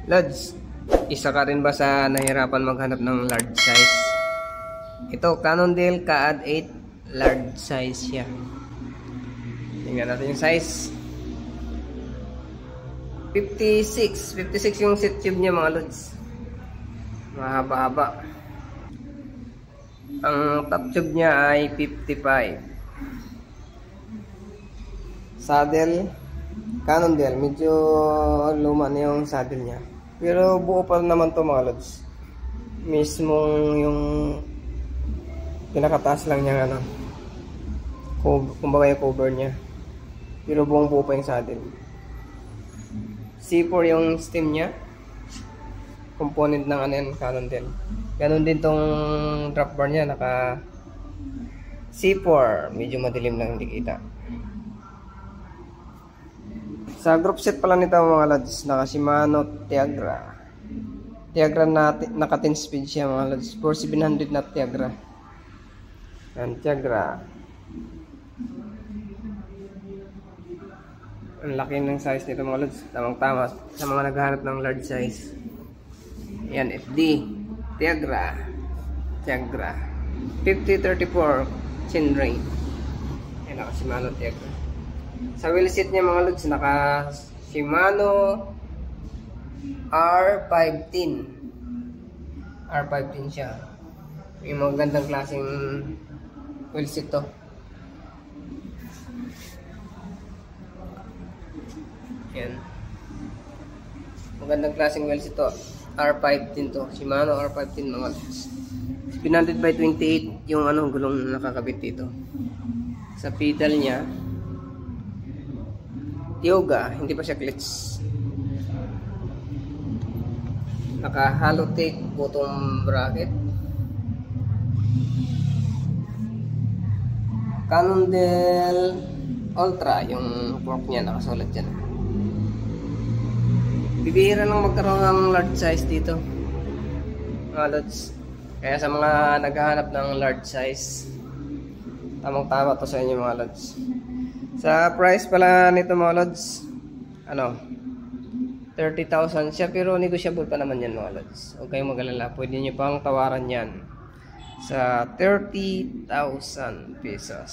Lods, isa ka rin ba sa nahirapan maghanap ng large size? Ito, Cannondale Ka-Ad 8, large size siya. Tingnan natin yung size. 56 yung set tube niya mga lods. Mahaba-haba. Ang top tube niya ay 55. Saddle, Cannondale, medyo luma na yung saddle niya. Pero buo pa naman to mga lods. Mismong yung pinakataas lang niya ano. Kumbaga yung cover niya. Pero buong buo pa yung saddle. C4 yung stem niya. Component ng ano yan, Cannondale. Ganon din tong drop bar niya, naka C4. Medyo madilim lang, hindi kita. Sa group set pala nito mga lods, naka Shimano Tiagra. Tiagra na naka 10 speed siya mga lods. 4700 na Tiagra. Yan, Tiagra. Ang laki ng size nito mga lods. Tamang-tama sa mga naghahanap ng large size. Yan, FD. Tiagra. Tiagra. 5034 Chinray. Yan, naka Shimano Tiagra. Sa wheel set niya mga lods, naka Shimano R510. R510 siya. Yung mga gandang klaseng wheel set to. Yan. Magandang klaseng wheel set to. R510 to. Shimano R510 mga lods. Pinanted by 28 yung ano, gulong nakakabit dito. Sa pedal niya, Yoga, hindi pa siya clutch. Naka Halotech bottom bracket. Cannondale Ultra, yung fork niya nakasulat dyan. Bibihira lang magkaroon ng large size dito mga lods. Kaya sa mga naghahanap ng large size, tamang-tama to sa inyo mga lods. Sa price pala nito mga lods, ano, 30,000 siya, pero negotiable pa naman yan mga lods. Huwag kayong mag-alala, pwede nyo pang tawaran yan sa 30,000 pesos.